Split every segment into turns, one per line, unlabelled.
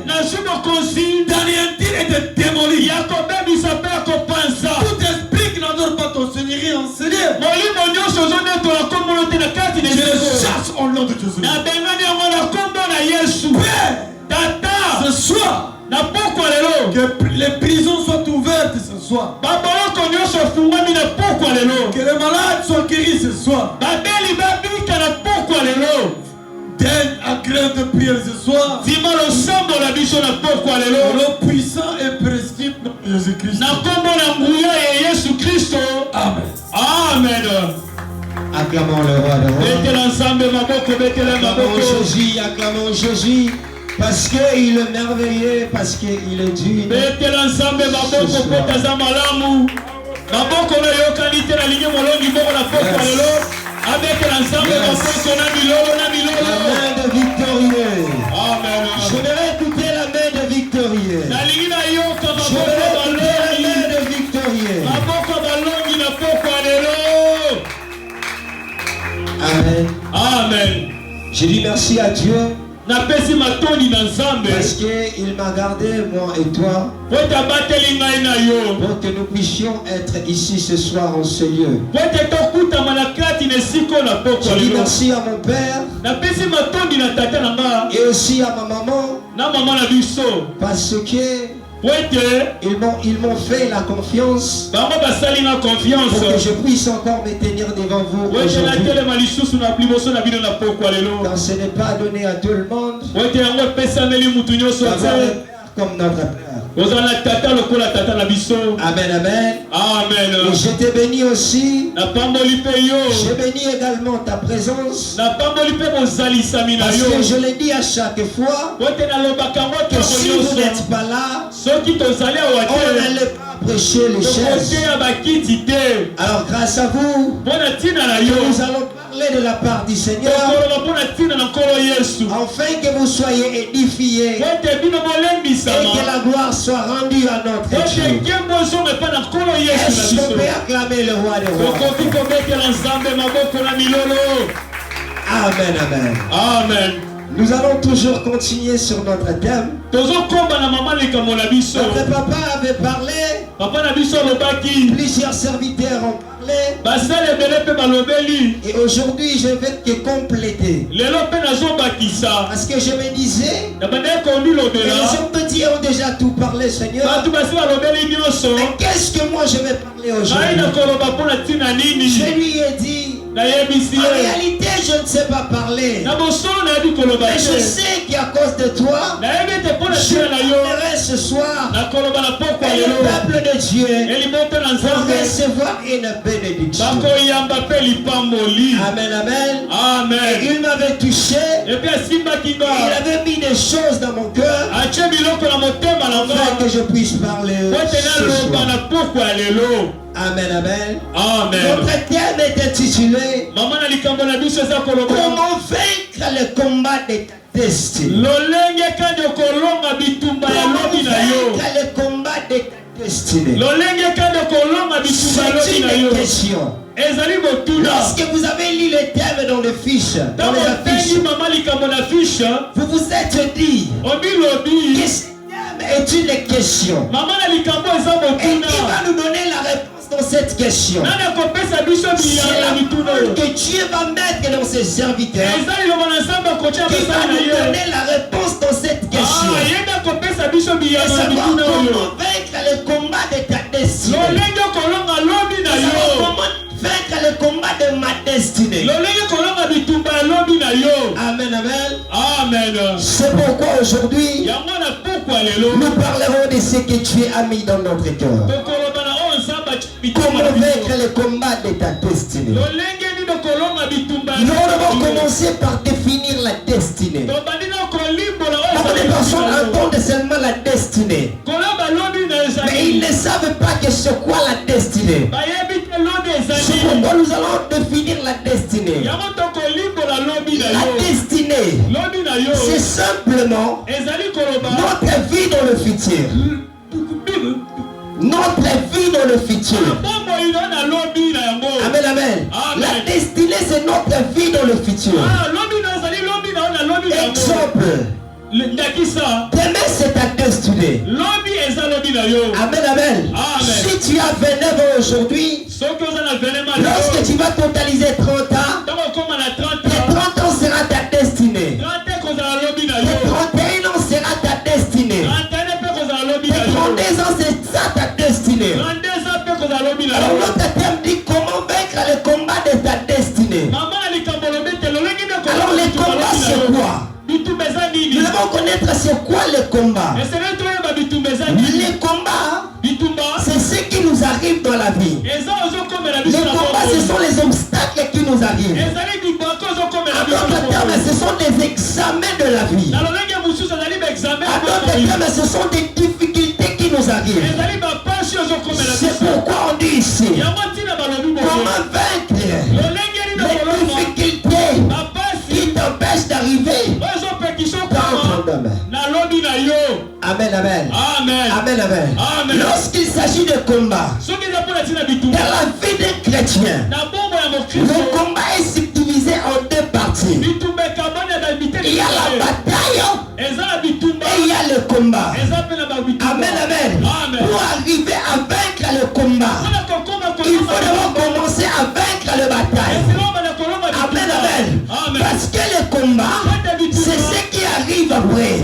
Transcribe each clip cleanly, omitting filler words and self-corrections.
d'anéantir et de démolir. Tout esprit qui n'adore pas ton Seigneur et en Seigneur, je le chasse au nom de Jésus. Père, ce soir, que les prisons soient ouvertes ce soir. Que les malades soient guéris ce soir. Donne à craindre de prier ce soir. Le puissant et précieux nom de Jésus-Christ. Amen.
Amen.
Acclamons le roi de roi. Acclamons Jésus. Parce qu'il est merveilleux, parce qu'il est digne.
Avec l'ensemble de la
main de victorieux.
Amen.
Je vais écouter la main de victorieux. Je vais écouter la main de victorieux. Amen.
Amen.
Je dis merci à Dieu.
Parce
qu'il m'a gardé, moi et toi, pour que nous puissions être ici ce soir en ce lieu. Je dis merci à mon père et aussi à ma maman, parce que ils m'ont fait la confiance pour que je puisse encore me tenir devant vous aujourd'hui. Car ce n'est pas donné à tout le monde d'avoir un père comme notre père. Amen, amen.
Amen.
Et je te bénis aussi. Je bénis également ta présence. Parce que je l'ai dit à chaque fois que si vous n'êtes pas là, on n'allait pas prêcher les chaises. Alors grâce à vous, nous allons parler de la part du Seigneur, afin que vous soyez édifiés et que la gloire soit rendue à notre Dieu. Est-ce qu'on peut acclamer le roi des rois? Amen, amen.
Amen.
Nous allons toujours continuer sur notre thème. Notre papa avait parlé, plusieurs serviteurs ont parlé, et aujourd'hui je vais te compléter. Parce que je me disais, les gens petits ont déjà tout parlé, Seigneur. Mais qu'est-ce que moi je vais parler aujourd'hui? Je lui ai dit, en réalité, je ne sais pas parler. Mais je sais qu'à cause de toi, je parlerai ce soir. Et le peuple de Dieu va recevoir une bénédiction. Amen, amen. Et il m'avait touché. Il avait mis des choses dans mon cœur afin que je puisse parler ce soir. Amen, amen. Notre thème est intitulé Comment vaincre le combat de ta destinée. Comment vaincre le combat de ta destinée. C'est une question. Lorsque vous avez lu le thème dans les fiches, dans les affiches, vous vous êtes dit que ce thème est une question. Et qui va nous donner la réponse dans cette question? C'est la parole que Dieu va mettre dans ses serviteurs qui va nous donner la réponse dans cette question. Et savoir comment vaincre le combat de ta destinée. Comment vaincre le combat de ma destinée. Amen, amen. C'est pourquoi aujourd'hui nous parlerons de ce que Dieu a mis dans notre cœur. Comment vaincre le combat de ta destinée. Nous devons commencer par définir la destinée. Beaucoup de personnes entendent seulement la destinée, mais ils ne savent pas que c'est quoi la destinée. C'est pourquoi nous allons définir la destinée. La destinée, c'est simplement notre vie dans le futur. Notre vie dans le futur. Amen, amen. La destinée, c'est notre vie dans le futur. Exemple, Demain c'est ta destinée. Amen, amen. Si tu as 29 ans aujourd'hui, lorsque tu vas totaliser 30 ans, tes 30 ans sera ta destinée. Tes 31 ans sera ta destinée. Tes 32 ans c'est ça ta destinée. Alors l'autre terme dit comment vaincre le combat de ta destinée. Alors les combats c'est quoi? Nous devons connaître c'est quoi le combat. Les combats, c'est ce qui nous arrive dans la vie. Les combats, ce sont les obstacles qui nous arrivent. En d'autres termes, ce sont des examens de la vie. En d'autres termes, ce sont des difficultés qui nous arrivent. C'est pourquoi on dit ici, comment vaincre les difficultés qui t'empêchent d'arriver dans ton domaine. Amen, amen. Amen, amen. Lorsqu'il s'agit de combat, dans la vie d'un chrétien, le combat est subdivisé en deux parties. Il y a la bataille et il y a le combat. Amen, amen. Pour arriver à vaincre le combat, il faut d'abord commencer à vaincre la bataille. Amen, amen. Parce que le combat, c'est ce qui arrive après.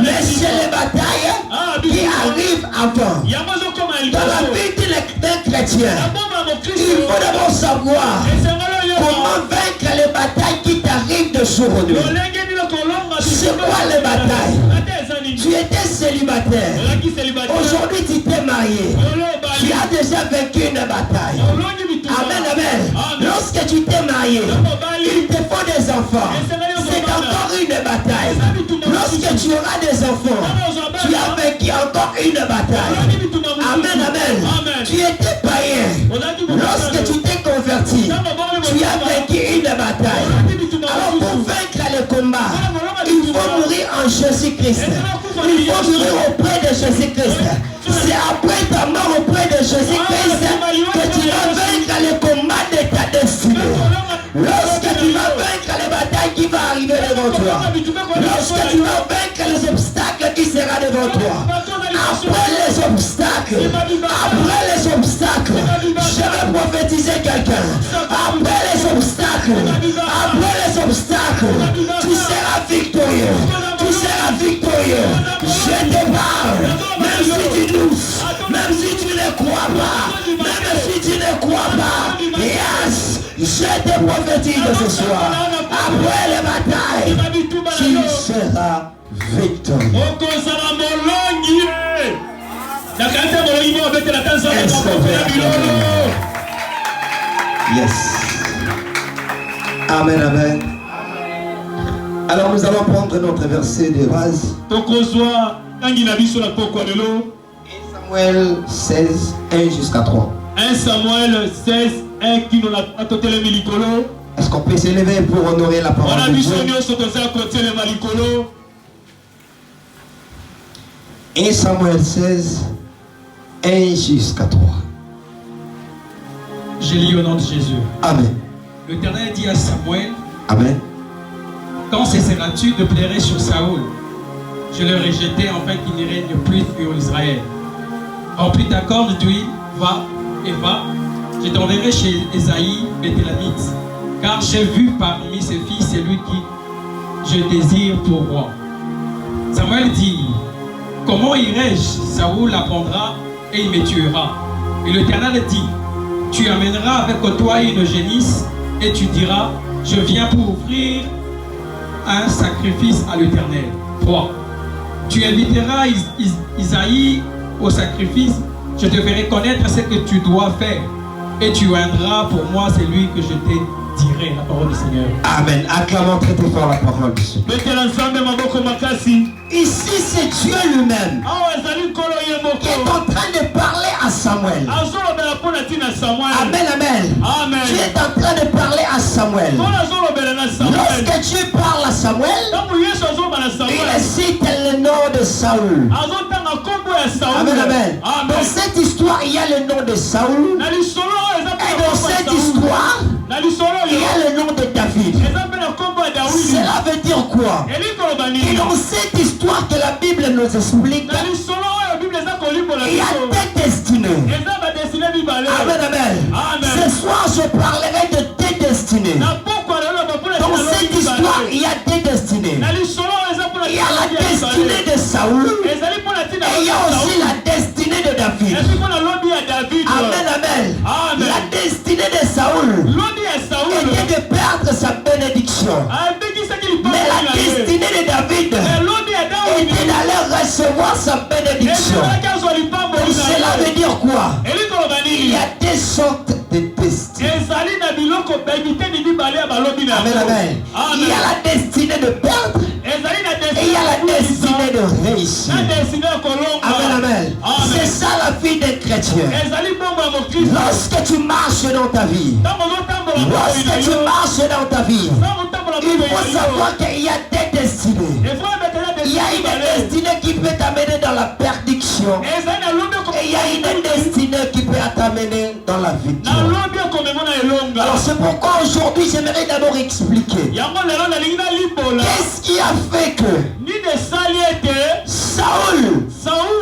Mais c'est les batailles qui arrivent avant. Dans la vie d'un chrétien, il faut d'abord savoir comment vaincre les batailles qui t'arrivent de jour au nuit. C'est quoi les batailles? Tu étais célibataire. Aujourd'hui tu t'es marié. Tu as déjà vécu une bataille. Amen, amen. Lorsque tu t'es marié, il te faut des enfants. C'est encore une bataille. Lorsque tu auras des enfants, tu as vécu encore une bataille. Amen, amen. Tu étais païen. Lorsque tu t'es converti, tu as vécu une bataille. Alors pour vaincre le combat, il faut mourir en Jésus-Christ. Il faut mourir auprès de Jésus-Christ. C'est après ta mort auprès de Jésus-Christ que tu vas vaincre le combat de ta destinée. Lorsque tu vas vaincre les batailles qui vont arriver devant toi, lorsque tu vas vaincre les obstacles qui seront devant toi, après les obstacles, je vais prophétiser quelqu'un. Après les obstacles, tu seras victorieux. Tu seras victorieux. Je te parle. Même si tu doutes, même si tu ne crois pas, même si tu ne crois pas, yes, je te prophétise ce soir. Après les batailles, tu seras victorieux. Yes. Amen, amen. Alors nous allons prendre notre verset de base. Samuel 16, 1 jusqu'à 3.
1 Samuel 16, 1 qui nous l'a totelé milikolo.
Est-ce qu'on peut s'élever pour honorer la parole de Dieu? 1 Samuel 16, 1 jusqu'à 3.
Je lis au nom de Jésus.
Amen.
L'Éternel dit à Samuel,
amen.
Quand cesseras-tu de pleurer sur Saoul? Je le rejetai afin qu'il ne règne plus sur Israël. Remplis ta corde d'huile, va et va. Je t'enverrai chez Ésaïe, Béthélamite, car j'ai vu parmi ses filles celui qui je désire pour roi. Samuel dit, comment irai-je? Saoul apprendra et il me tuera. Et l'Éternel dit, tu amèneras avec toi une génisse et tu diras, je viens pour offrir un sacrifice à l'Éternel. 3. Tu inviteras Isaïe au sacrifice, je te ferai connaître ce que tu dois faire et tu oindras pour moi celui que je te dirai. La parole du Seigneur.
Amen. Acclamons très fort la parole du Seigneur. Ici c'est Dieu lui-même qui est en train de parler à Samuel. Amen, amen. Tu es en train de parler à Samuel. Lorsque Dieu parle à Samuel, il cite le nom de Saül. Amen, amen. Dans cette histoire, il y a le nom de Saül. Et dans cette histoire, il y a le nom de David. Cela veut dire quoi? Et dans cette histoire que la Bible nous explique, il y a des destinées. Amen, amen. Ce soir, je parlerai de des destinées. Dans cette histoire, il y a des destinées. Il y a la destinée de Saoul. Et il y a aussi la destinée de David. Amen, amen. La destinée de Saoul était de perdre sa bénédiction. Mais la destinée de David était d'aller recevoir sa bénédiction. Et cela veut dire quoi? Il y a des sortes de destinées. Amen, amen. Il y a la destinée de perdre. Et il y a la destinée de réussir. Amen, amen. C'est ça la vie des chrétiens. Lorsque tu marches dans ta vie, lorsque tu marches dans ta vie, il faut savoir qu'il y a des destinées. Il y a une destinée qui peut t'amener dans la perdition. Et il y a une destinée qui peut t'amener dans la victoire. Alors c'est pourquoi aujourd'hui j'aimerais d'abord expliquer qu'est-ce qui a fait que Saoul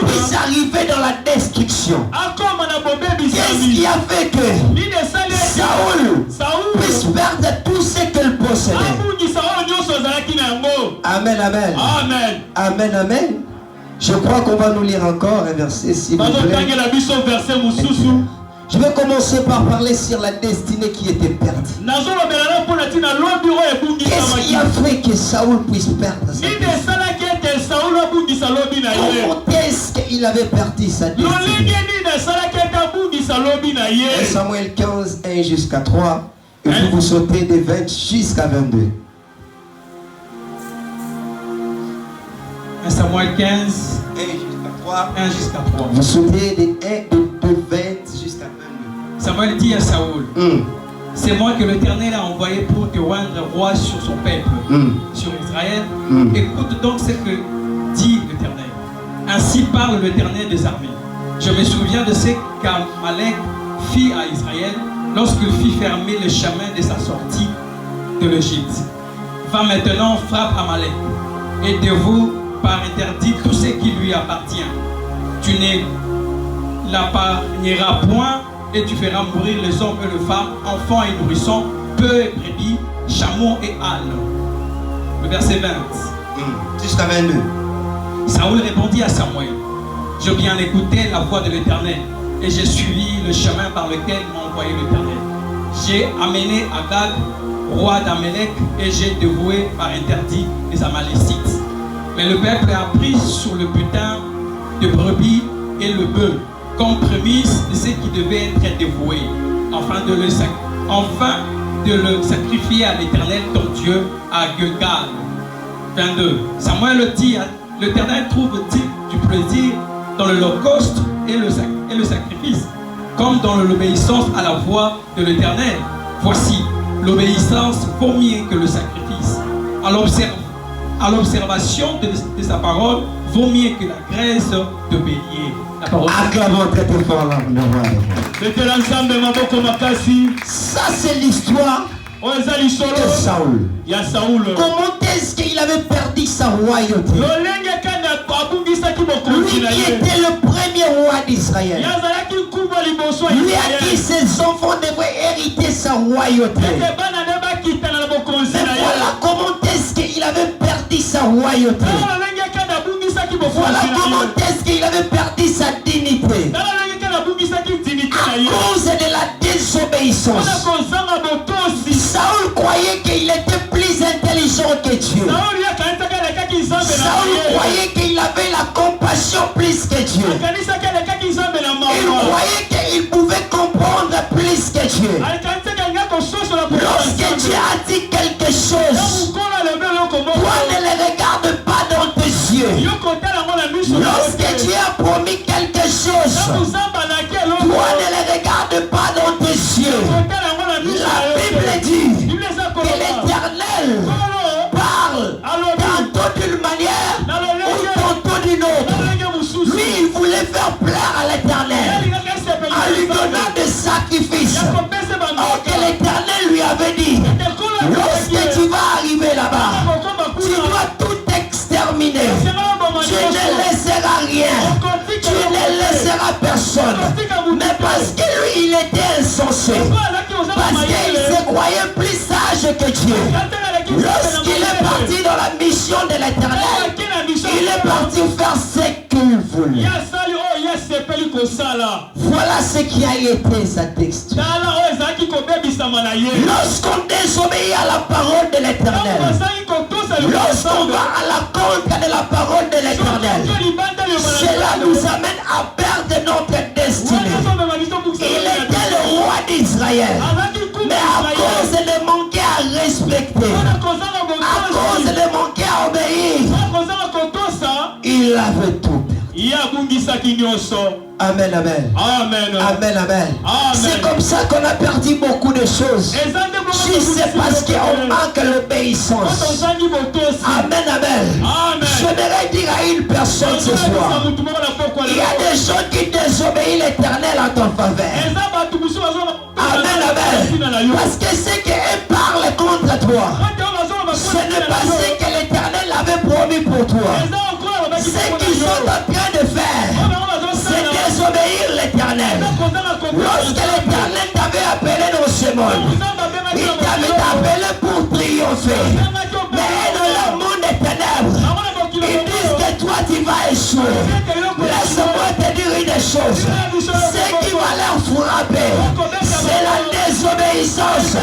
puisse arriver dans la destruction. Qu'est-ce qui a fait que Saoul puisse perdre tout ce qu'il possédait. Amen, amen.
Amen.
Amen, amen. Je crois qu'on va nous lire encore un verset, s'il vous plaît. Je vais commencer par parler sur la destinée qui était perdue. Qu'est-ce qui a fait que Saoul puisse perdre sa destinée? Comment est-ce qu'il avait perdu sa destinée? Samuel 15, 1 jusqu'à 3. Et vous sautez de 20 jusqu'à 22.
Samuel 15, 1 jusqu'à 3.
Vous sautez de 20 jusqu'à 22.
Samuel dit à Saoul, c'est moi que l'Éternel a envoyé pour te rendre roi sur son peuple, sur Israël. Écoute donc ce que dit l'Éternel. Ainsi parle l'Éternel des armées. Je me souviens de ce qu'Amalek fit à Israël lorsqu'il fit fermer le chemin de sa sortie de l'Égypte. Va maintenant, frappe Amalek et dévoue par interdit tout ce qui lui appartient. Tu ne l'épargneras point et tu feras mourir les hommes et les femmes, enfants et nourrissons, bœufs et brebis, chameaux et ânes. Le verset 20.
Jusqu'à 22.
Saoul répondit à Samuel, j'ai bien écouté la voix de l'Éternel et j'ai suivi le chemin par lequel m'a envoyé l'Éternel. J'ai amené Agag, roi d'Amalek, et j'ai dévoué par interdit les Amalécites. Mais le peuple a pris sur le butin de brebis et le bœuf comme prémisse de ce qui devait être dévoué, afin de le sacrifier à l'Éternel ton Dieu à Gilgal. 22. Samuel dit, l'Éternel trouve-t-il du plaisir dans l'holocauste et le sacrifice, comme dans l'obéissance à la voix de l'Éternel? Voici, l'obéissance vaut mieux que le sacrifice. À l'observation de sa parole, vaut mieux que la graisse de bélier.
Acclamons très fort là.
C'était l'ensemble de Maboko Makasi.
Ça c'est l'histoire de Saoul. Comment est-ce qu'il avait perdu sa royauté? Lui qui était le premier roi d'Israël. Lui à qui ses enfants devraient hériter sa royauté. Mais voilà comment est-ce qu'il avait perdu sa royauté. Voilà comment est-ce qu'il avait perdu sa dignité. À cause de la désobéissance. Saoul croyait qu'il était plus intelligent que Dieu. Saoul croyait qu'il avait la compassion plus que Dieu. Il croyait qu'il pouvait comprendre plus que Dieu. Lorsque Dieu a dit quelque chose, toi ne le regarde pas dans tes yeux. Lorsque Dieu a promis quelque chose, toi ne le regarde pas dans tes yeux. La Bible dit que l'Éternel parle tantôt d'une manière ou tantôt d'une autre. Lui, il voulait faire plaire à l'Éternel en lui donnant des sacrifices. Or que l'Éternel lui avait dit, lorsque tu vas personne. Mais parce que lui, il était insensé. Parce qu'il se croyait plus sage que Dieu. Lorsqu'il est parti dans la mission de l'Éternel, il est parti faire ce qu'il voulait. Voilà ce qui a été sa texture. Lorsqu'on désobéit à la parole de l'Éternel, lorsqu'on va à la contre de la parole de l'Éternel, cela nous amène à perdre notre destinée. Il était le roi d'Israël, mais à cause de manquer à respecter, à cause de manquer à obéir, il avait tout perdu. Amen, amen.
Amen.
Amen, amen. C'est comme ça qu'on a perdu beaucoup de choses. Juste parce qu'on manque l'obéissance. Amen, amen. J'aimerais dire à une personne ce soir, il y a des gens qui désobéissent l'Éternel en ton faveur. Amen, amen. Parce que ce qu'ils parlent contre toi, ce n'est pas ce que l'Éternel avait promis pour toi. Ce qu'ils sont en train de faire, c'est désobéir l'Éternel. Lorsque l'Éternel t'avait appelé dans ce monde, il t'avait appelé pour triompher. Mais dans le monde des ténèbres, ils disent que toi tu vas échouer. Laisse-moi te dire une chose. Ce qui va leur frapper, c'est la désobéissance.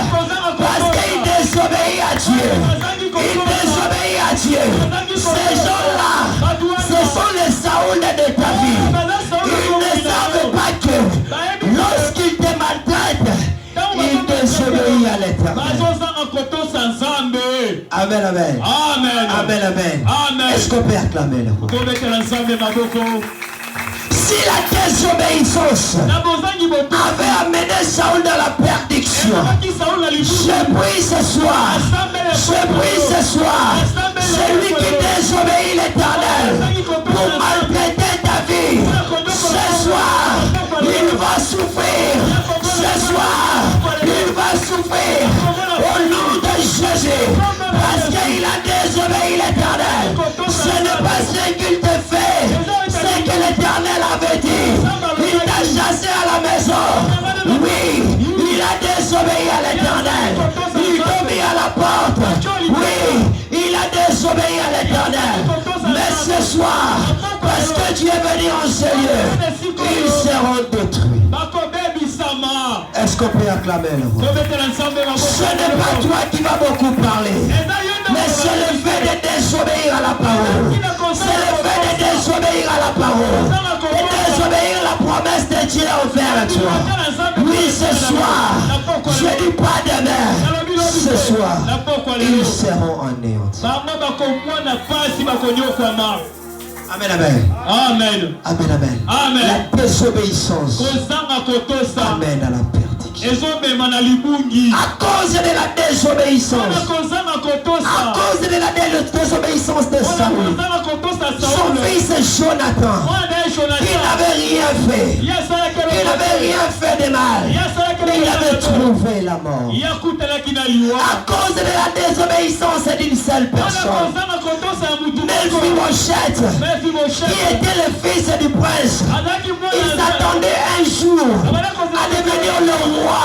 Parce qu'ils désobéissent à Dieu. Ils désobéissent à Dieu. Ces gens-là, ce sont les Saoul de ta vie. Ils ne savent pas que lorsqu'ils te maltraitent, ils désobéissent à l'Éternel. Amen, amen. Amen, amen. Est-ce qu'on peut acclamer le roi? Si la désobéissance avait amené Saoul dans la perdition, je prie ce soir, celui qui désobéit l'Éternel pour maltraiter ta vie, ce soir, il va souffrir. Ce soir, il va souffrir au nom de Jésus, parce qu'il a désobéi l'Éternel. Ce n'est pas ce qu'il te fait, c'est que l'Éternel avait dit. Il t'a chassé à la maison. Oui, il a désobéi à l'Éternel. Il t'a mis à la porte. Oui, il a désobéi à l'Éternel. Mais ce soir, parce que tu es venu en ce lieu, ils seront détruits. Est-ce qu'on peut acclamer le roi? Ce n'est pas toi qui vas beaucoup parler, mais c'est le fait de désobéir à la parole. C'est le fait de désobéir à la parole, de désobéir à la promesse de Dieu envers toi. Oui, ce soir, je dis pas demain, ce soir, ils seront anéantis. Amen, amen.
Amen.
Amen, amen.
Amen.
La désobéissance amène à la perdition. À cause de la désobéissance, à cause de la désobéissance de Saoul, son fils Jonathan, il n'avait rien fait. Il n'avait rien fait de mal. Il avait trouvé la mort. À cause de la désobéissance d'une seule personne, Mephibosheth, qui était le fils du prince, il s'attendait un jour à devenir le roi.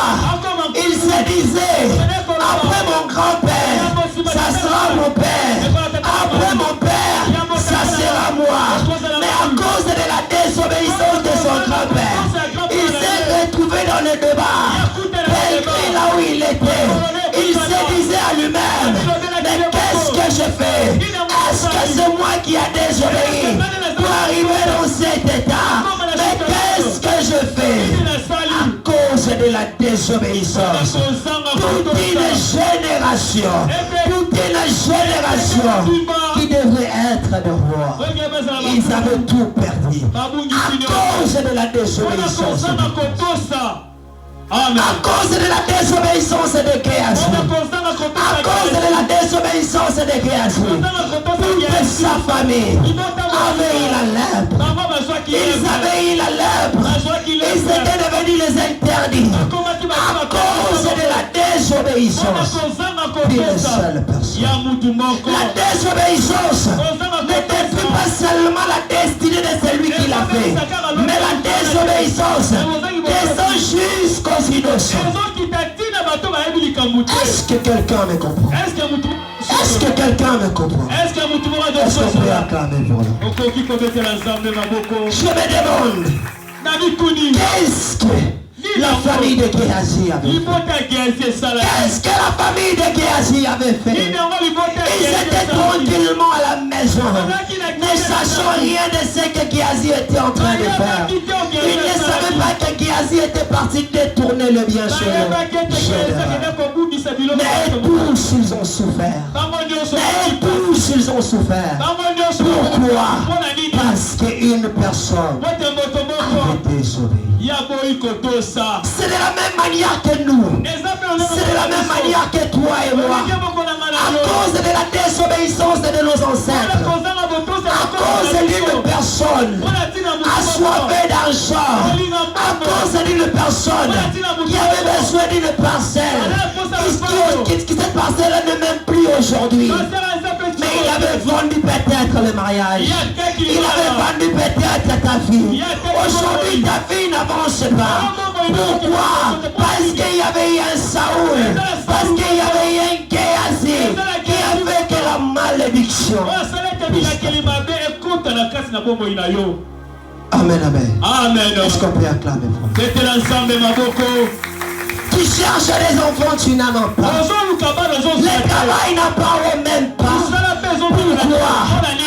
Il se disait, après mon grand-père, ça sera mon père. Après mon père, ça sera moi. Mais à cause de la désobéissance de son grand-père, il s'est retrouvé dans le débat. Pelgrim là où il était, il se disait à lui-même, mais qu'est-ce que je fais? Est-ce que c'est moi qui a désobéi pour arriver dans cet état? Mais qu'est-ce que je fais? À cause de la désobéissance, toute une génération qui devrait être de roi, ils avaient tout perdu à cause de la désobéissance.
Amen.
À cause de la désobéissance de Géasi. À cause de la désobéissance de Géasi. Toute sa famille avait eu la lèpre. Ils avaient eu la lèpre. Ils étaient devenus les interdits. À cause de la désobéissance d'une seule personne. La désobéissance ne détruit pas seulement la destinée de celui qui l'a fait, mais la désobéissance désobéissance descend jusqu'aux innocents. Est-ce que quelqu'un me comprend? Est-ce que quelqu'un me comprend? Est-ce qu'on peut acclamer pour lui? Je me demande, qu'est-ce que la famille de Géasi avait fait? Qu'est-ce que la famille de Géasi avait fait? Ils étaient tranquillement à la maison, ne sachant rien de ce que Géasi était en train de faire. Ils ne savaient pas que Géasi était parti détourner le bien chez eux. Mais tous ils ont souffert. Mais tous ils ont souffert. Pourquoi? Parce qu'une personne avait désobéi. C'est de la même manière que nous. C'est de la même manière que toi et moi. À cause de la désobéissance de nos ancêtres. À cause d'une personne assoiffée d'argent. À cause d'une personne qui avait besoin d'une parcelle. Cette parcelle ne m'aime plus aujourd'hui. Mais il avait vendu peut-être le mariage. Il avait vendu peut-être ta vie. Aujourd'hui ta vie n'avance pas. Pourquoi? Parce qu'il y avait un Saoul. Parce qu'il y avait un Géasi qui avait que la malédiction. Amen, amen.
Amen.
Est-ce qu'on peut acclamer?
C'était l'ensemble de ma boko.
Tu cherches des enfants, tu n'en as pas. Le travail n'apparaît même pas. Pourquoi?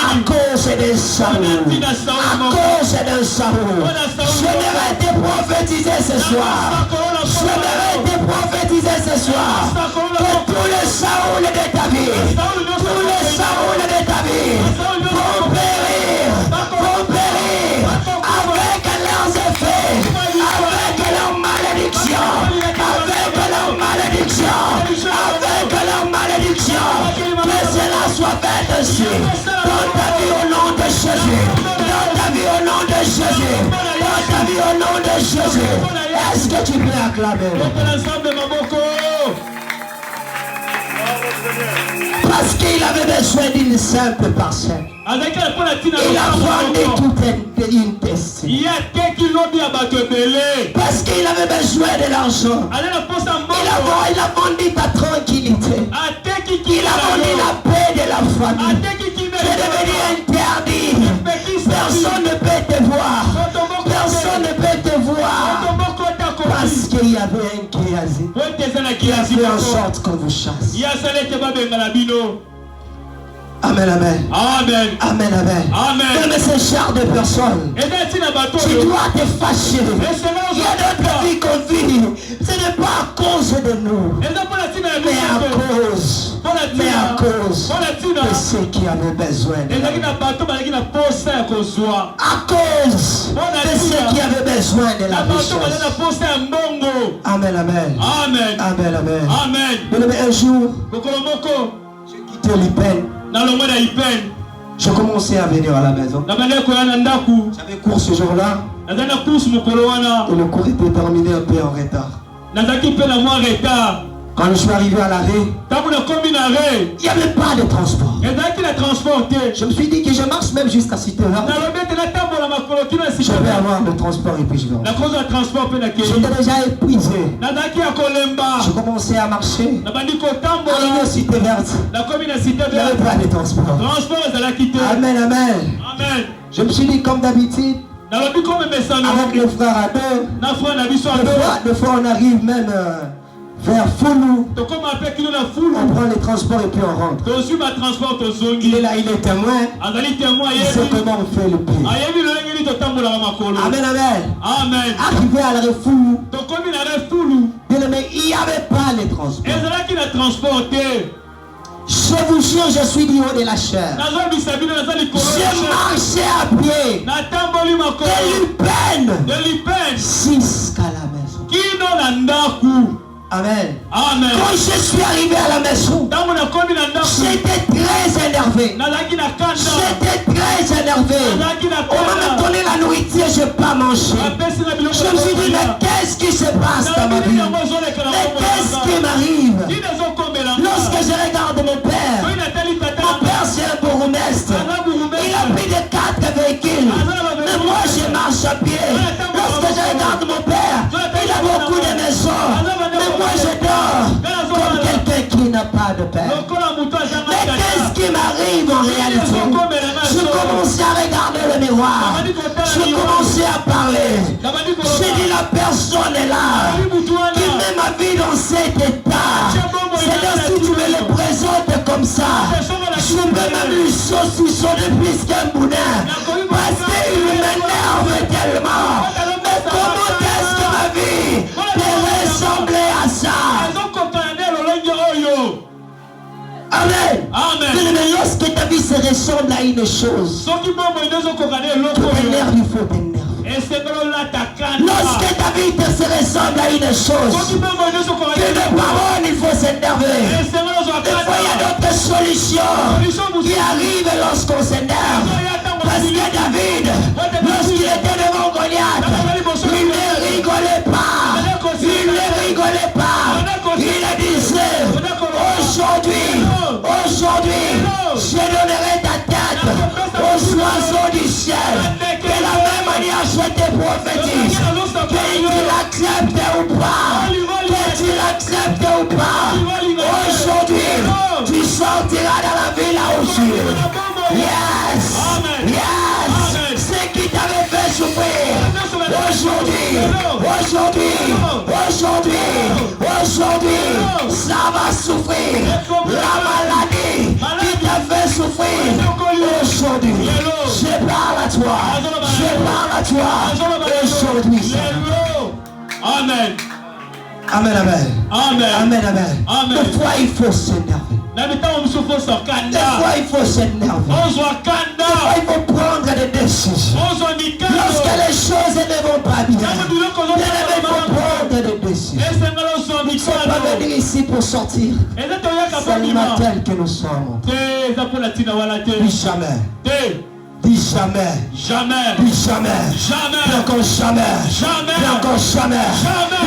À cause de Saoul. À cause de Saoul. J'aimerais te prophétiser ce soir. J'aimerais te prophétiser ce soir que tous les Saoul de ta vie, tous les Saoul de ta vie vont périr avec leurs effets, avec leurs malédictions, avec leurs malédictions, que cela soit fait ainsi. Dans ta vie au nom de Jésus, dans ta vie au nom de Jésus, dans ta vie au nom de Jésus. Est-ce que tu peux acclamer? Parce qu'il avait besoin d'une simple parcelle. Il a vendu toute une destinée. Parce qu'il avait besoin de l'argent. Il a vendu ta tranquillité. Il a vendu la paix de la famille. Tu es devenu interdit. Personne ne peut te voir. Personne ne peut te voir. Parce qu'il y avait un Géasi qui a fait en sorte qu'on vous chasse. Amen, amen.
Amen.
Amen, amen.
Amen.
Même ce genre de personnes, tu dois te fâcher. Il y a d'autres vies qu'on vit. Ce n'est pas à cause de nous, mais à cause de ceux qui avaient besoin de nous. À cause de ceux qui avaient besoin de la richesse. Amen, amen.
Amen.
Amen, amen.
Amen.
Mais un jour, j'ai quitté l'Ipen. Je commençais à venir à la maison. J'avais cours ce jour-là. Et le cours était terminé un peu en retard. Quand je suis arrivé à l'arrêt, il n'y avait pas de transport. Je me suis dit que je marche même jusqu'à Cité là. Je vais avoir le transport et puis je vais rentrer. J'étais déjà épuisé. Je commençais à marcher. Arrivé à Cité Verte, il n'y avait pas de transport. Amen, amen. Je me suis dit comme d'habitude, avec les frères à deux, des fois on arrive même vers Foulou, on prend les transports et puis on rentre. Il est là, il est témoin. Il sait comment on fait le pied. Amen, amen. Arrivé à l'arrêt Foulou, mais il n'y avait pas les transports. Je vous jure, je suis du haut de la chair. Je marchais à pied de l'Ipen jusqu'à la maison. Amen.
Amen.
Quand je suis arrivé à la maison, j'étais très énervé. J'étais très énervé. On m'a donné la nourriture, je n'ai pas mangé. Je me suis dit, mais qu'est-ce qui se passe dans ma vie? Mais qu'est-ce qui m'arrive? Lorsque je regarde mon père c'est un bourgmestre. Il a pris de 4 véhicules. Mais moi je marche à pied. Lorsque je regarde mon père, il a beaucoup de maisons, mais moi je dors comme quelqu'un qui n'a pas de père. Mais qu'est-ce qui m'arrive en réalité? Je commençais à regarder le miroir, je commençais à parler. J'ai dit la personne est là, qui met ma vie dans cet état. C'est-à-dire si tu me le présentes comme ça, je peux même lui saucissonner plus qu'un boudin. Parce qu'il m'énerve tellement. Mais comment est-ce que ma vie peut ressembler à ça? Amen. Mais lorsque ta vie se ressemble à une chose, pour t'énerver, il faut t'énerver. Lorsque ta vie se ressemble à une chose, que de parole, il faut s'énerver. Des fois, il y a d'autres solutions qui arrivent lorsqu'on s'énerve. Parce que David, lorsqu'il était devant Goliath, il ne rigolait pas. Il ne rigolait pas. Il disait, aujourd'hui, je donnerai ta tête aux oiseaux du ciel. De la même manière, je te prophétise que tu l'acceptes ou pas. Que tu l'acceptes ou pas. Aujourd'hui, tu sortiras dans la ville à Osir. Yes! Yes! Ce qui t'avait fait souffrir. Aujourd'hui, ça va souffrir. La maladie qui t'a fait souffrir. Aujourd'hui, je parle à toi. Aujourd'hui.
Amen.
Des fois, il faut s'énerver. Des fois, il faut s'énerver. Des fois, il faut prendre des décisions. Lorsque les choses ne vont pas bien, il faut prendre des décisions. Nous ne sommes pas venus ici pour sortir. C'est l'immatel que nous sommes. Dis jamais. Dis jamais. Dis encore jamais.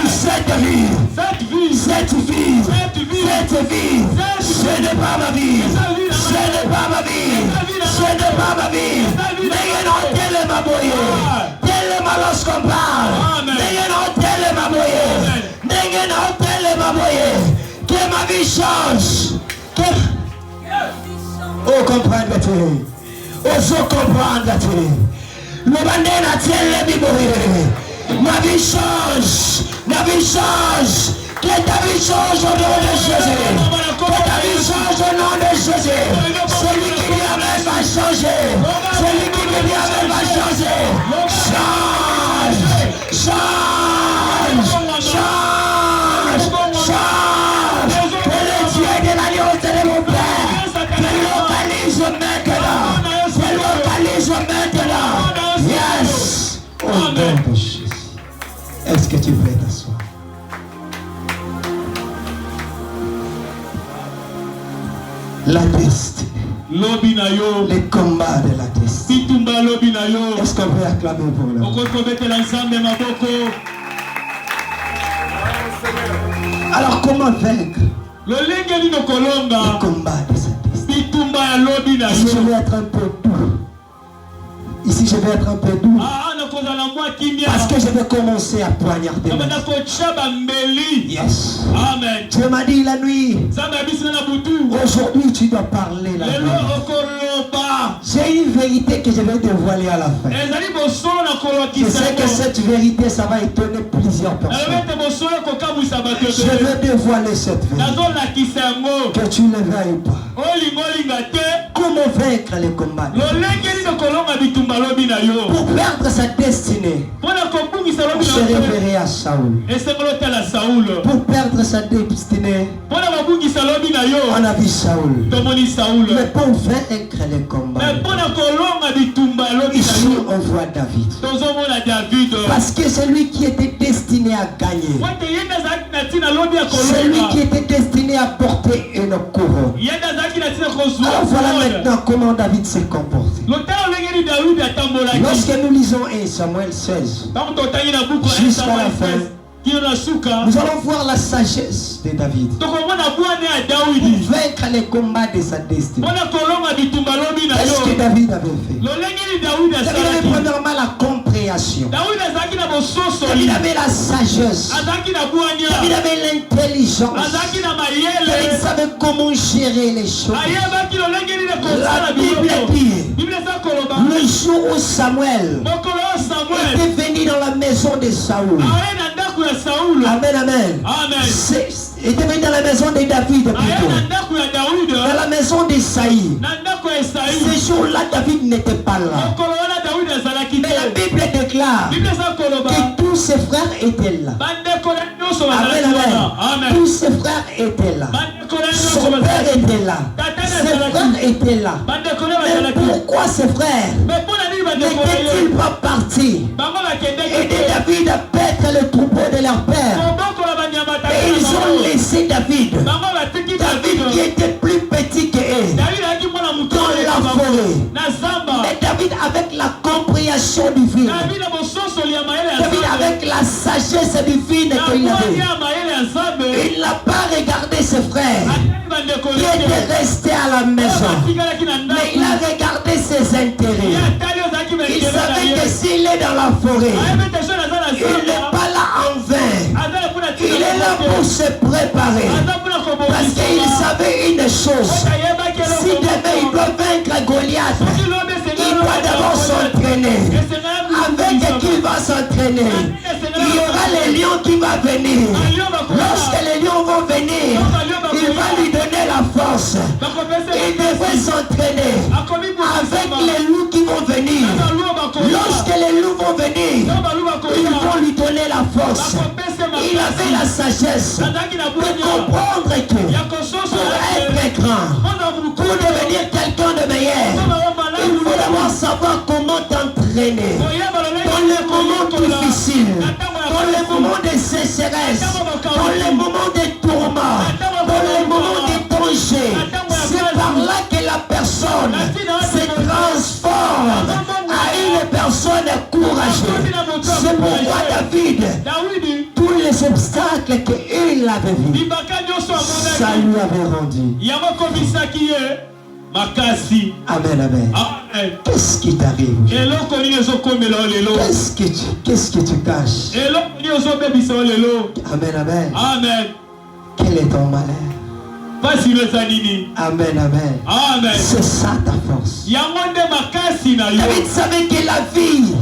Cette vie. Ce n'est pas ma vie. Tellement lorsqu'on parle. Que ma vie change. Oh, comprendre-tu. Oso comprendre-tu. Le bandé n'a-t-il ma vie change. Que ta vie change au nom de Jésus. Que ta vie change au nom de Jésus. Celui qui vient même va changer. Change. Que le Dieu de l'alliance de mon Père te localise maintenant. Yes. Au nom de Jésus. Est-ce que tu peux t'asseoir? La destinée. Les combats de la destinée. Est-ce qu'on peut acclamer pour le Alors comment vaincre les combats de cette destinée? Si je vais être un peu doux. Ici, je vais être un peu doux. Parce que je vais commencer à poignarder. Yes.
Amen.
Dieu m'a dit la nuit. Aujourd'hui, tu dois parler la nuit. J'ai une vérité que je vais dévoiler à la fin. Je sais que cette vérité, ça va étonner plusieurs personnes. Je vais dévoiler cette vérité. Que tu ne veuilles pas. Comment vaincre les combats? Pour perdre sa destinée, se référer à Saoul. Pour perdre sa destinée, on a vu Saoul. Mais pour vaincre les combats, ici on voit David. Parce que c'est lui qui était destiné à gagner. C'est lui qui était destiné à porter une couronne. Alors voilà maintenant comment David s'est comporté. Lorsque nous lisons 1 Samuel 16 jusqu'à la fin, nous allons voir la sagesse de David pour vaincre les combats de sa destinée. Qu'est-ce que David avait fait? David avait premièrement la compréhension compréhension. David avait la sagesse. David avait l'intelligence. David savait comment gérer les choses. La Bible dit, le jour où Samuel était venu dans la maison de Saoul. Amen, amen. Il était venu dans la maison de David plutôt. Dans la maison d'Esaïe. Ce jour-là, David n'était pas là. Mais la Bible déclare que tous ses frères étaient là. Amen, amen. Tous ses frères étaient là. Son père était là. Ses frères étaient là. Mais pourquoi ses frères n'étaient-ils pas partis aider David à paître le troupeau de leur père? Et ils ont laissé David. David qui était plus petit qu'eux dans la forêt. Mais David avec la compréhension divine. David avec la sagesse divine qu'il avait. Il n'a pas regardé ses frères qui étaient restés à la maison. Mais il a regardé ses intérêts. Il savait que s'il est dans la forêt, il n'est pas là en vain. Il est là pour se préparer. Parce qu'il savait une chose. Si demain il doit vaincre Goliath, il doit d'abord s'entraîner. Avec qui il va s'entraîner? Il y aura les lions qui vont venir. Lorsque les lions vont venir, il va lui donner la force. Il devrait s'entraîner avec les loups qui vont venir. Lorsque les loups vont venir, ils vont lui donner la force. Il avait la sagesse de comprendre que pour être grand, pour devenir quelqu'un de meilleur, il faut d'abord savoir comment t'entraîner. Dans les moments difficiles, dans les moments de sécheresse, dans les moments de tourments, dans les moments de danger, c'est par là que la personne se transforme à une personne courageuse. C'est pourquoi David, tous les obstacles qu'il avait vus, ça lui avait rendu. Amen, amen. Qu'est-ce qui t'arrive? Qu'est-ce que tu caches? Amen, amen.
Amen.
Quel est ton malheur? Amen, amen.
Amen.
C'est ça ta force. David savait que la vie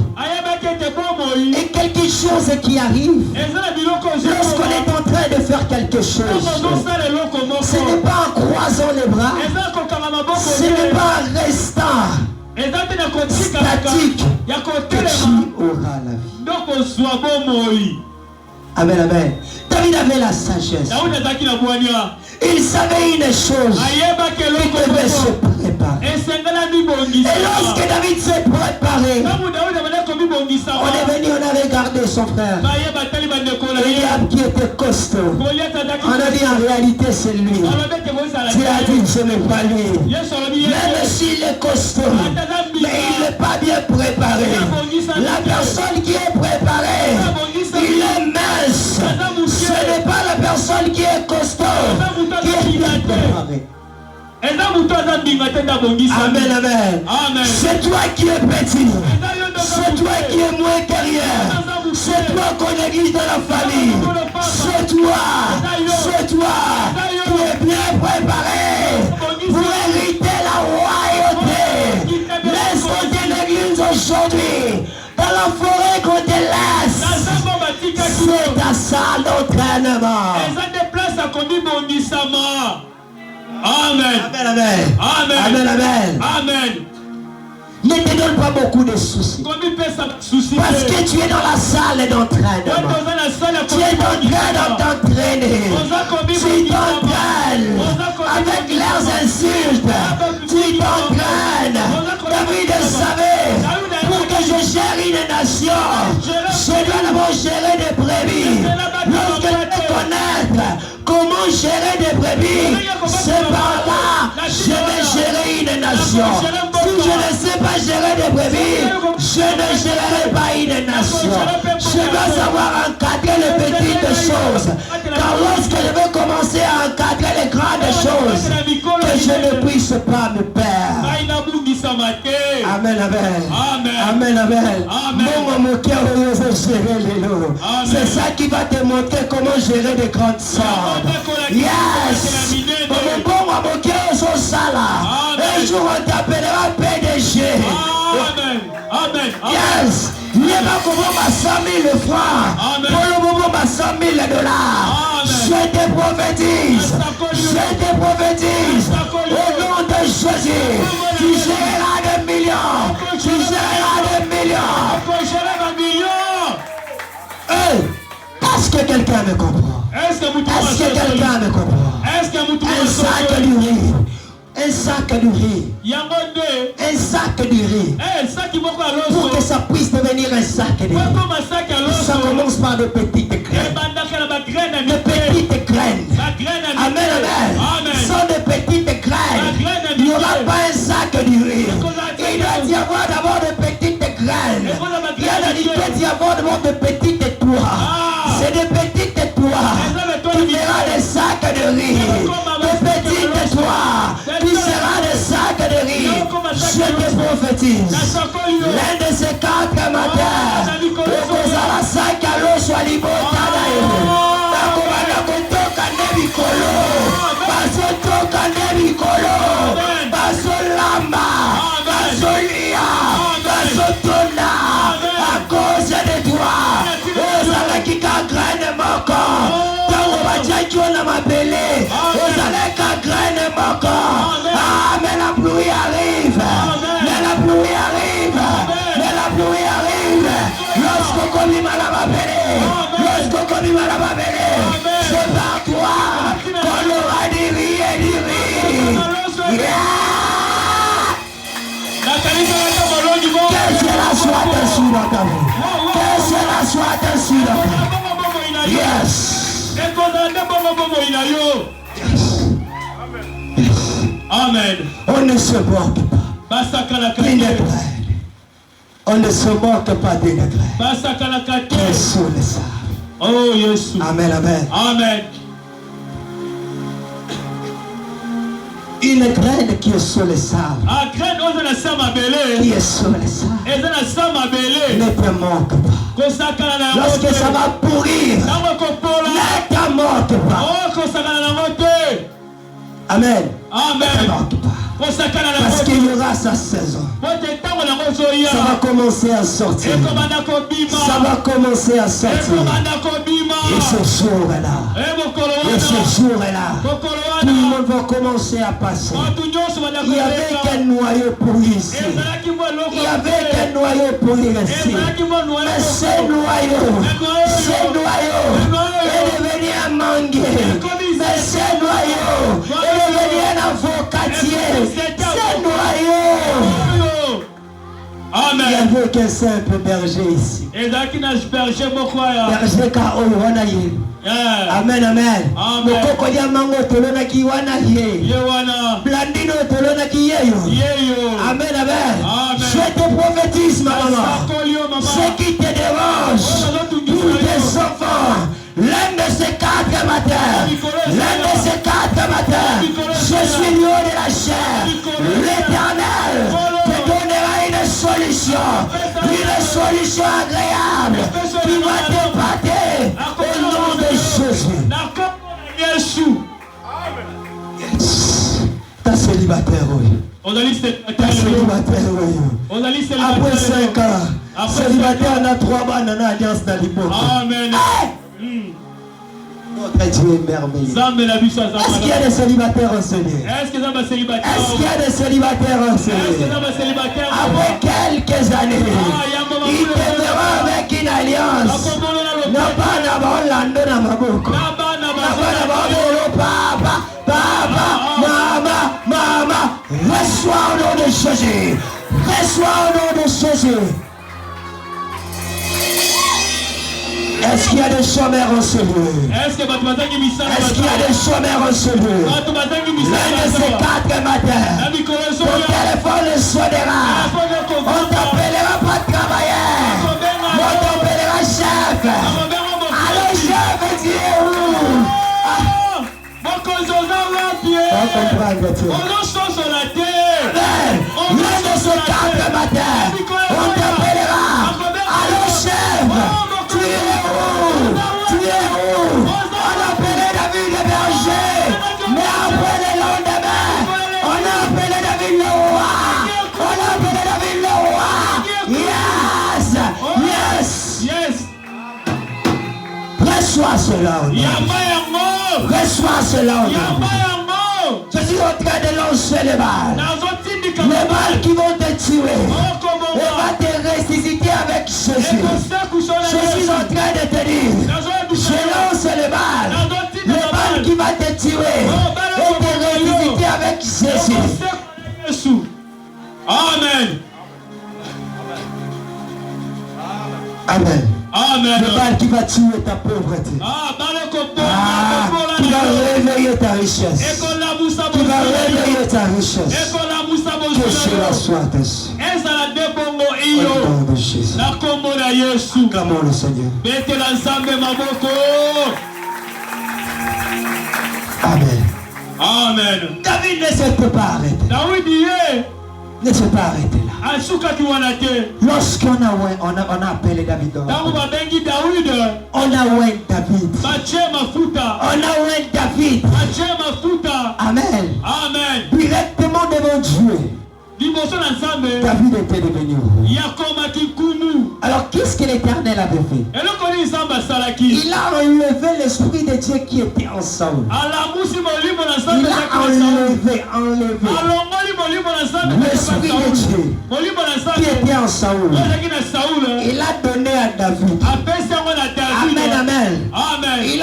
est quelque chose qui arrive. Lorsqu'on est en train de faire quelque chose, ce n'est pas en croisant les bras, ce n'est pas en restant statique que tu auras la vie. Amen, amen. David avait la sagesse. Il savait une chose. Il devait se préparer. Et lorsque David s'est préparé, on est venu, on a regardé son frère. Eliab qui était costaud. On a dit en réalité c'est lui. Tu as dit ce n'est pas lui. Même s'il est costaud, mais il n'est pas bien préparé. La personne qui est préparée, il est mince. Ce n'est pas la personne qui est costaud qui est bien préparée. Amen, amen. C'est toi qui es petit. C'est toi qui es moins carrière. C'est toi qu'on néglige dans la famille. C'est toi qui es bien préparé pour hériter la royauté. Laisse-moi te l'église aujourd'hui. Dans la forêt qu'on te laisse. C'est ta salle d'entraînement.
Amen.
Amen, amen.
Amen.
Amen, amen.
Amen.
Ne te donne pas beaucoup de soucis. Parce que tu es dans la salle d'entraînement. Tu es en train de t'entraîner. Tu t'entraînes avec leurs insultes. Tu t'entraînes. David savait, pour que je gère une nation, je dois d'abord gérer des brebis. Lorsque je vais connaître comment gérer des brebis, c'est par là que je vais gérer une nation. Si je ne sais pas gérer des brebis, je ne gérerai pas une nation. Je dois savoir encadrer les petites choses. Car lorsque je vais commencer à encadrer les grandes choses, que je ne puisse pas me perdre. Amen, amen. Amen, amen. C'est ça qui va te montrer comment gérer des grandes sortes. Yes. Un jour on t'appellera PDG.
Amen. Amen.
Yes. Il n'y a pas comment 100 000 francs. Pour le moment, 100 000 dollars. Je te prophétise. Je te prophétise. Au nom de Jésus. Tu géreras des millions. Tu géreras des millions. Hey, est-ce que quelqu'un me comprend? Est-ce que quelqu'un me comprend? Un sac de riz. Un sac de riz. Un sac de riz. Pour que ça puisse devenir un sac de riz. Ça commence par de petites graines. De petites graines. Amen, amen. Sans de petites graines, il n'y aura pas un sac de riz. Il doit y avoir d'abord de petites graines. Il doit y avoir d'abord de petites toits. C'est de petites toits. Tu verras des sacs de riz. De petites toits. Tu seras des sacs de riz. Je te prophétise. L'un de ces 4 matins, la sac à l'eau soit libotana. À cause de toi, mais la pluie arrive. Mais la pluie arrive. Mais la pluie arrive. Lorsqu'on connaît mal à ma belle, lorsqu'on connaît mal à ma belle, c'est par toi qu'on aura du riz et du riz. Que cela soit dessus dans ta vie. Que cela soit dessus dans ta vie. Yes.
Amen.
On ne se moque pas d'une graine. On ne se moque pas d'une graine. Qui est sous le sable.
Oh Jésus.
Amen, amen.
Amen.
Une graine qui est sous le sable. Qui est sous le sable. Ne te moque pas. Lorsque ça va pourrir, ne te moque pas. Amen.
Amen.
Ne te moque pas. Parce qu'il y aura sa saison. Ça va commencer à sortir. Ça va commencer à sortir. Et ce jour est là. Et ce jour est là. Tout le monde va commencer à passer. Il n'y avait qu'un noyau pour ici. Il n'y avait qu'un noyau pour ici. Mais ce noyau est devenu un manguier. Mais ce noyau est devenu un avocatier. Ce noyau.
Amen.
Il n'y avait qu'un simple berger ici. Berger Kaoyanaye. Amen, amen. Mokokolia mango tolona ki wana ye. Blandino tolona ki yeyo. Amen, amen. Je te prophétise, ma maman. Ce qui te dérange, tous tes enfants, l'un de ces 4 matins, je suis lieu de la chair. L'Éternel te donnera une solution agréable qui va t'épater au nom de Jésus. T'as célibataire, oui. T'as célibataire, oui. Après 5 ans, célibataire n'a 3 bandes dans l'alliance d'Alibo.
Amen.
Notre Dieu est merveilleux. Est-ce qu'il y a des célibataires en ce lieu? Est-ce qu'il y a des célibataires en ce lieu? Après quelques années, il demeura avec une alliance. Non pas d'abord l'ando dans ma boucle. Non pas d'abord papa, maman. Reçois au nom de Jésus. Reçois au nom de Jésus. Est-ce qu'il y a des chômeurs en ce lieu? Est-ce qu'il y a des chômeurs en ce lieu? L'un de ces 4 matins, ton téléphone sonnera. On t'appellera pas de travailleur. On t'appellera chef. Angleterre. Amen. L'un de ces 4 matins, on t'appellera. Allons, chef. Tu es où? Tu es où? On appelait David le berger. Mais après le lendemain, on a appelé David le roi. On a appelé David le roi. Yes. Yes. Reçois cela. Reçois cela. Je suis en train de lancer les balles. Les balles qui vont te tuer. Et va te ressusciter avec Jésus. Je suis en train de te dire. Je lance les balles. Les balles qui vont te tuer. Et te ressusciter avec Jésus.
Amen.
Amen.
Amen.
Le mal qui va tuer ta pauvreté. Qui va réveiller ta richesse. Qui va réveiller ta richesse. Que cela soit ainsi. Au nom de Jésus. Acclamons le Seigneur. Amen.
Amen.
David ne s'est pas arrêté. Ne s'est pas arrêté là. Lorsqu'on a appelé David, on a oué David. On a oué David. Amen.
Amen.
Directement devant Dieu. David était devenu roi. Alors qu'est-ce que l'Éternel avait fait? Il a enlevé l'esprit de Dieu qui était en Saül. Il a enlevé l'esprit de Dieu qui était en Saül. Il a donné à David. Amen, amen. Il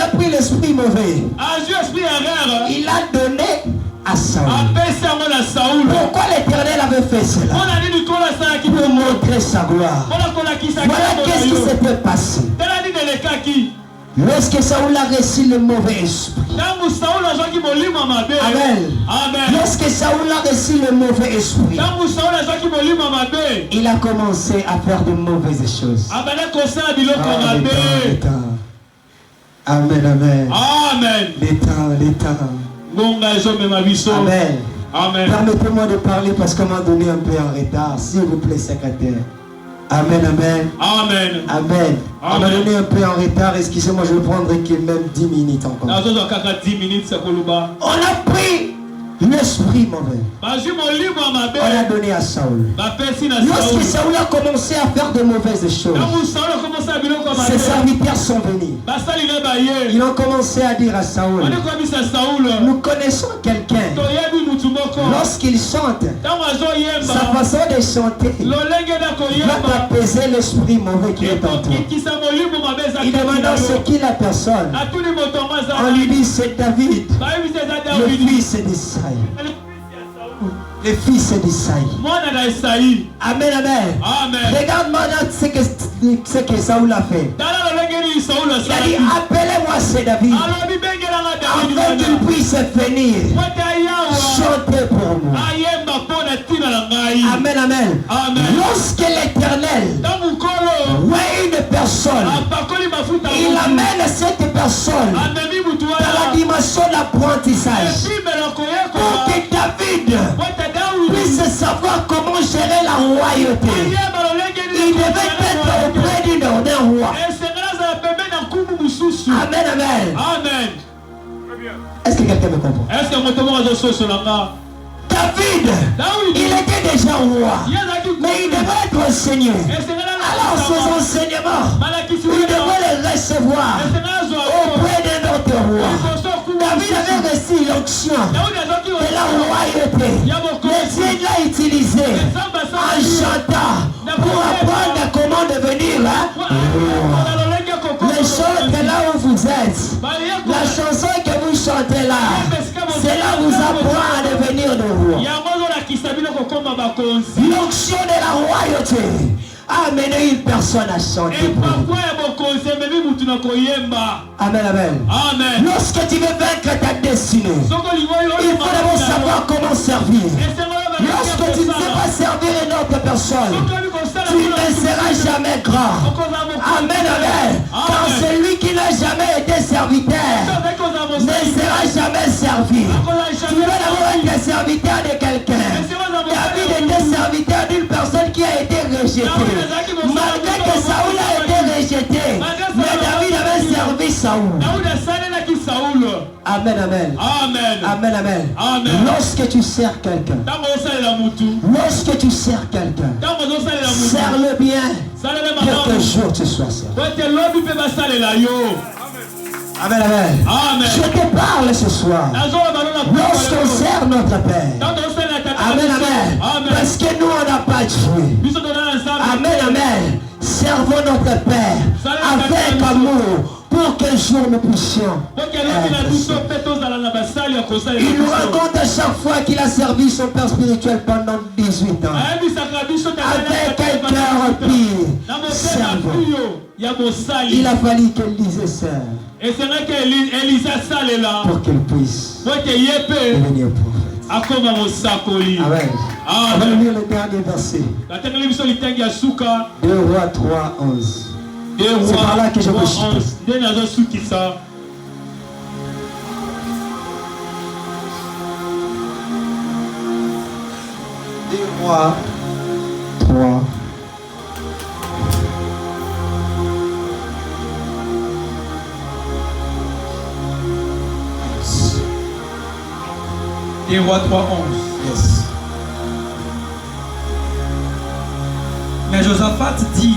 a pris l'esprit mauvais. Il a donné à Saül. Pourquoi l'Éternel avait fait cela? Pour montrer sa gloire. Voilà qu'est-ce qui s'était passé. Lorsque Saül a reçu le mauvais esprit. Amen. Lorsque Saül a reçu le mauvais esprit, il a commencé à faire de mauvaises choses. Amen, amen. L'état. Amen.
Amen.
Permettez-moi de parler parce qu'on m'a donné un peu en retard. S'il vous plaît, secrétaire. Amen, amen.
Amen.
Amen. On m'a donné un peu en retard. Excusez-moi, je vais prendre même 10 minutes encore. On a pris l'esprit mauvais. On a donné à Saül. Lorsque Saül a commencé à faire de mauvaises choses, ses serviteurs sont venus. Ils ont commencé à dire à Saül, nous connaissons quelqu'un. Lorsqu'il chante, sa façon de chanter va apaiser l'esprit mauvais qui est en toi. Il demande ce qui la personne. On lui dit c'est David, le fils d'Isaïe. Le fils d'Isaïe. Amen, amen. Regarde maintenant ce que Saül a fait. Il a dit appelez-moi ce David afin qu'il puisse venir chanter pour moi. Amen, amen. Lorsque l'Éternel voit une personne, il amène cette personne dans la dimension d'apprentissage pour que David puisse savoir comment gérer la royauté. Il devait être auprès d'un roi. Amen, amen. Est-ce que quelqu'un me comprend? David, il était déjà roi, mais il devait être seigneur. Alors ses enseignements, il devait les recevoir auprès d'un autre roi. David avait reçu l'onction de la royauté. Mais Dieu l'a utilisé en chantant pour apprendre comment devenir roi. Les chants que là où vous êtes, la chanson que vous chantez là, cela vous apprend à devenir de roi. L'onction de la royauté a amené une personne à chanter. Amen, amen. Lorsque tu veux vaincre ta destinée, il faut d'abord savoir comment servir. Lorsque tu ne sais pas servir une autre personne, tu ne seras jamais grand. Amen, amen. Car celui qui n'a jamais été serviteur ne sera jamais servi. Tu veux serviteur de quelqu'un. David était serviteur d'une personne qui a été rejetée. Malgré que Saoul a été rejeté, mais David avait servi Saoul. Amen, amen. Amen, amen. Lorsque tu sers quelqu'un, lorsque tu sers quelqu'un, sers-le bien pour que jour tu sois servi. Amen, amen. Je te parle ce soir. Lorsqu'on sert notre Père. Amen, amen. Parce que nous, on n'a pas de jouet. Amen, amen. Servons notre Père avec amour pour qu'un jour nous puissions. Il nous raconte à chaque fois qu'il a servi son Père spirituel pendant 18 ans. Avec un cœur pire. Il a fallu qu'Élisée serve. Pour qu'il puisse devenir prophète. Amen. On va lire le dernier verset. 2 Rois 3, 11. C'est par là que je veux chuter. 2 Rois 3.
Et Roi 3, 11.
Yes.
Mais Josaphat dit,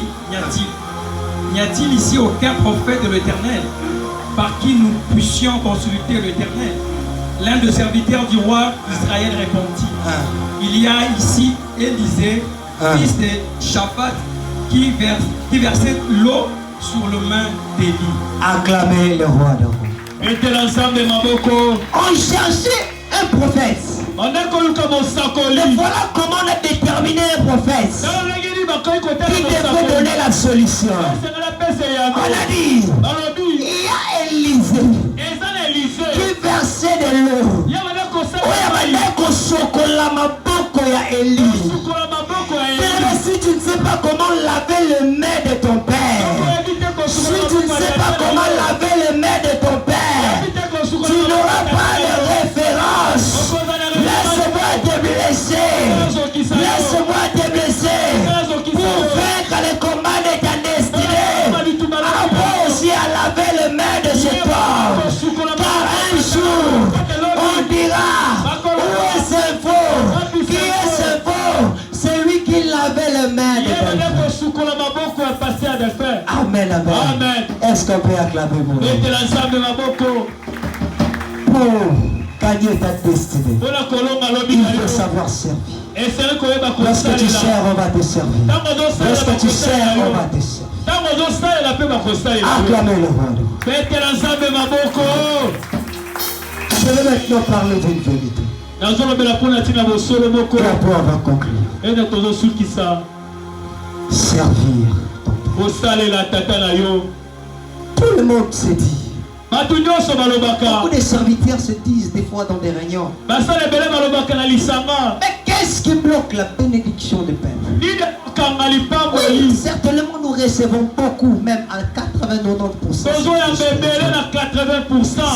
n'y a-t-il ici aucun prophète de l'Éternel par qui nous puissions consulter l'Éternel? L'un des serviteurs du roi d'Israël répondit, il y a ici Élisée, fils de Shaphat, qui versait l'eau sur le main d'Élie.
Acclamez le roi de roi. On cherchait un prophète. Mais voilà comment on a déterminé un prophète qui devait donner la solution. On a dit, il y a Élisée qui versait de l'eau. Si tu ne sais pas comment laver le main de ton père, si tu ne sais pas comment laver le main de ton père, tu n'auras pas de référence. Laisse-moi te blesser. Laisse-moi te blesser. Pour vaincre le combat de ta destinée. Apprends aussi à laver le main de cet homme. Car un jour, on dira, où est ce faux? Qui est ce faux? C'est lui qui lavait le main de ton père. Amen, amen. Est-ce qu'on peut acclamer mon Dieu? Pour gagner ta destinée, il faut savoir servir. Lorsque tu sers, on va te servir. Lorsque tu sers, on va te servir. Acclamez le roi. Je vais maintenant parler d'une vérité. Et après on va conclure. Servir ton Père. Tout le monde se dit. Beaucoup de serviteurs se disent des fois dans des réunions, mais qu'est-ce qui bloque la bénédiction du Père? Oui, certainement nous recevons beaucoup, même à 80-90%.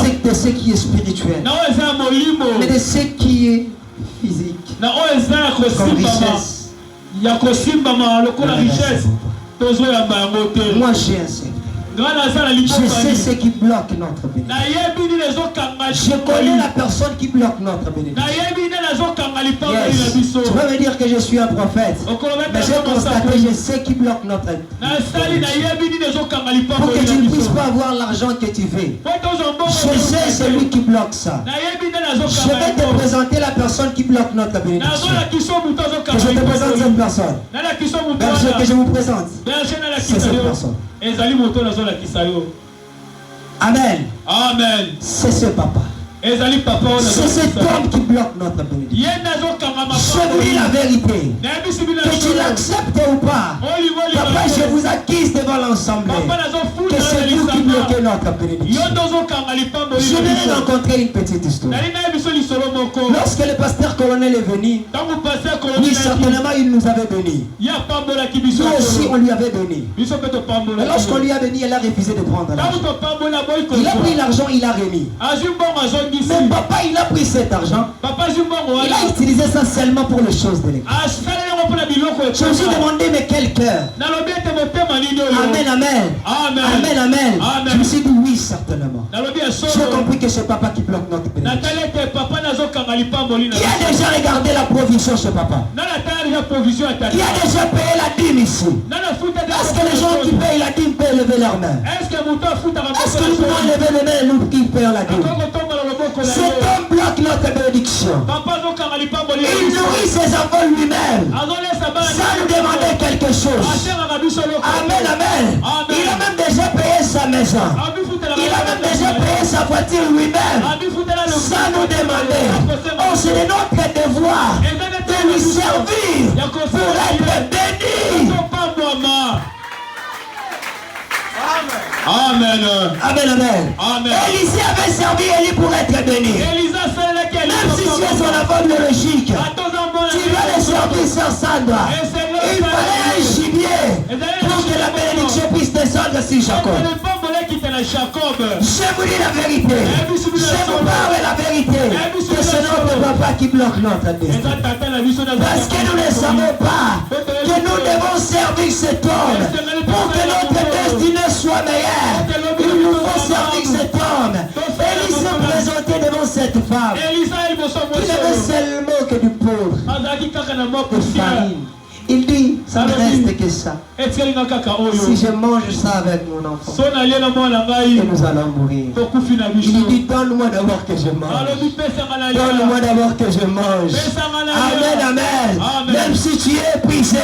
C'est de ce qui est spirituel, mais de ce qui est physique, comme richesse. Moi j'ai un secret. Je sais ce qui bloque notre bénédiction. Je connais la personne qui bloque notre bénédiction. Yes. Tu peux me dire que je suis un prophète, mais j'ai constaté, je sais qui bloque notre bénédiction. Pour que tu ne puisses pas avoir l'argent que tu veux. Je sais celui qui bloque ça. Je vais te présenter la personne qui bloque notre bénédiction. Que je te présente cette personne. Berger, que je vous présente. C'est cette personne. Amen.
Amen.
C'est ce papa. C'est cet homme qui bloque notre bénédiction. Je vous dis la vérité. Que tu l'acceptes ou pas. Papa, je vous accuse devant l'ensemble. Que c'est vous qui bloquez bloquer notre bénédiction. Je vais rencontrer une petite histoire. Lorsque le pasteur colonel est venu, oui, certainement il nous avait béni. Nous aussi on lui avait béni. Et lorsqu'on lui a béni, elle a refusé de prendre l'argent. Il a pris l'argent, il a remis. Mais papa, il a pris cet argent. Il a utilisé ça seulement pour les choses de l'église. Je me suis demandé, mais quel cœur? Amen, amen. Amen, amen. Je me suis dit oui, certainement. J'ai compris que c'est papa qui bloque notre bénédiction. Qui a déjà regardé la provision chez papa? Qui a déjà payé la dîme ici? Est-ce que les gens qui payent la dîme peuvent lever leurs mains? Est-ce que nous pouvons lever les mains, nous qui payons la dîme? Cet homme bloque notre bénédiction. Il nourrit ses enfants lui-même sans nous demander quelque chose. Amen, amen. Il a même déjà payé sa maison. Il a même déjà payé sa voiture lui-même sans nous demander. Oh, c'est de notre devoir de lui servir pour être béni.
Amen.
Amen, amen.
Amen.
Élisée avait servi Élie pour être béni. Même si tu es son enfant biologique, tu vas le servir sur sa doigt. Il fallait un gibier pour que la bénédiction puisse descendre sur Jacob. Je vous dis la vérité. Je vous parle la vérité. Que c'est notre papa qui bloque notre destin. Parce que nous ne savons pas que nous devons servir cet homme pour que notre destinée soit meilleure. Il nous faut servir cet homme. Élie s'est présenté devant cette femme qui n'avait seulement que du pauvre, de farine. Il dit, ça ne reste que ça. Si je mange ça avec mon enfant, et nous allons mourir. Il dit, donne-moi d'abord que je mange. Donne-moi d'abord que je mange. Amen, amen. Même si tu es épuisé,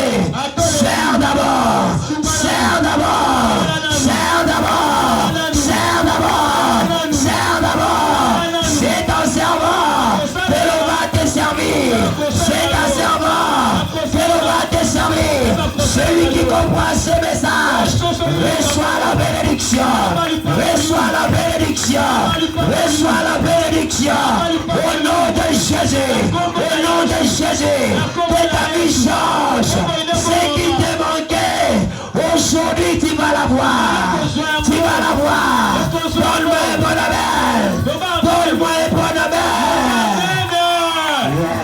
sers d'abord. Sers d'abord. Sers d'abord. Sers d'abord. Sers d'abord. C'est un servant. Que l'on va te servir. C'est un servant. Que l'on va te servir. Celui qui comprend ce message reçoit la bénédiction. Reçoit la bénédiction. Reçoit la bénédiction. Au nom de Jésus. Au nom de Jésus. Que ta vie change. Ce qui te manquait, aujourd'hui tu vas la voir. Tu vas la voir. Donne-moi un bon amen. Donne-moi un bon amen.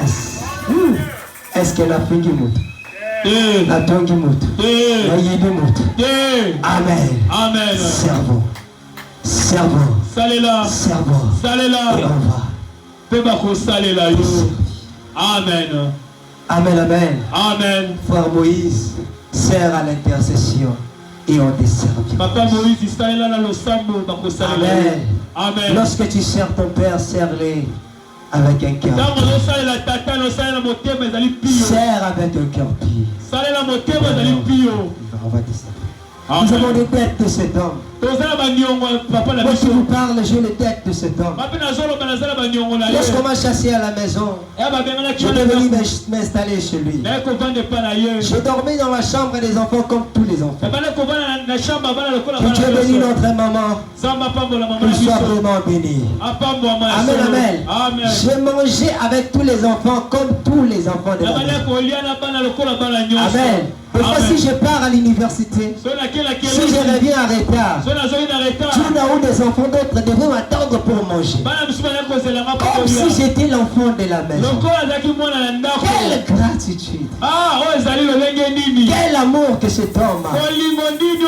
Yes. Est-ce que la fille qui monte? La tongue qui monte. La yébi monte. Amen.
Amen.
Servons. Servons.
Salela.
Servons.
Salela.
Et on va.
Amen.
Amen, amen.
Amen.
Frère Moïse, sert à l'intercession et on te servira.
Papa Moïse, il s'est là dans le sambo,
Amen.
Amen.
Lorsque tu sers ton père, sers-le avec un cœur. Sers avec un cœur pur. On va te servir. Nous avons les têtes de cet homme. Moi, je vous parle, j'ai les têtes de cet homme. Lorsqu'on m'a chassé à la maison, je suis venu m'installer chez lui. Je dormais dans la chambre des enfants comme tous les enfants. Que Dieu bénisse notre maman. Qu'il soit vraiment béni. Amen, amen. Je mangeais avec tous les enfants comme tous les enfants de la maison. Amen. Des fois, si je pars à l'université, si je reviens en retard, tout là où des enfants d'autres devraient m'attendre pour manger. Comme si j'étais l'enfant de la maison. Quelle gratitude. Quel amour que cet homme a.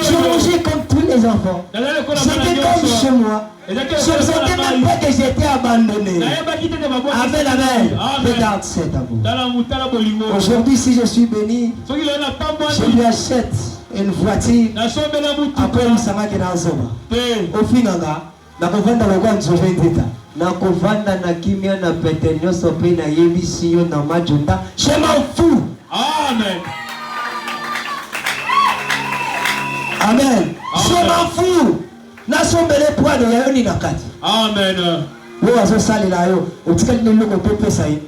Je mangeais comme tous les enfants. J'étais comme chez moi. Je ne sentais même pas que j'étais abandonné. Amen, amen. Regarde cet amour. Aujourd'hui, si je suis béni, je lui achète une voiture. Après, il s'en va que dans Zoma. Au final, na kovanda lokwa nzobe ndita. Na kovanda na kimia na pete nyoso pe na yebisi yo na majunda. Je m'en fous.
Amen.
Amen. Je m'en fous. Nasombele poids de yoni nakati.
Amen.
Wo azo salela yo. Otikali lelo ko pesa yi.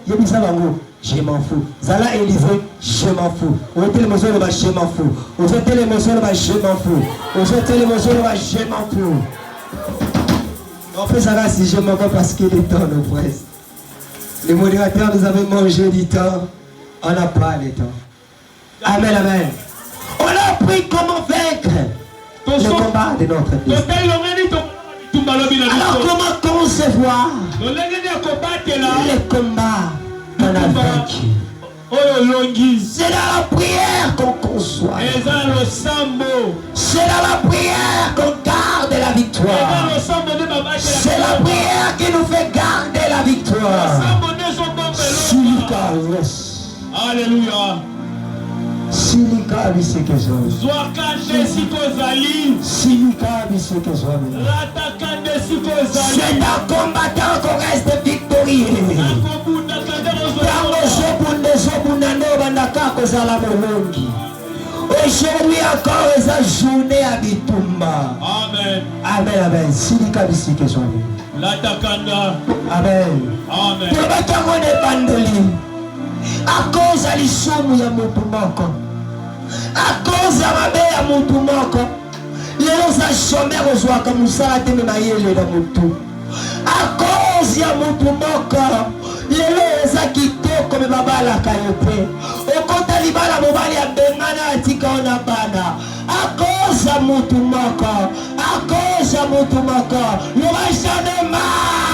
Yebisa bango. je m'en fous. Zala Élisée, je m'en fous. Où était l'émotion, je m'en fous. Où était l'émotion, je m'en fous. Où était l'émotion, je m'en fous. En fait, ça va si je m'en vais parce qu'il est temps, nos frères. Les modérateurs, nous avons mangé du temps. On n'a pas le temps. Amen, amen. On a appris comment vaincre le combat de notre vie. Alors comment concevoir le combat qu'on a vaincu? C'est dans la prière qu'on conçoit. C'est dans la prière qu'on garde la victoire. C'est la prière qui nous fait garder la victoire.
Alléluia.
Silika bisekezo. Silika bisekezo. C'est un combattant qu'on reste victorieux. Aujourd'hui encore c'est la journée à Bitumba.
Amen.
Amen, amen. Silika bisekezo. Amen.
Amen.
À cause de l'issoum ya mutu moko, à cause ya mabe ya mutu moko, lelo za chômeur ozwaka musala te mema yele na mutu. À cause ya mutu moko, lelo eza kitoko me babalaka yo pe. Okota libala mobali ya bengana atika ona bana. À cause ya mutu moko, à cause ya mutu moko, le jamais mal.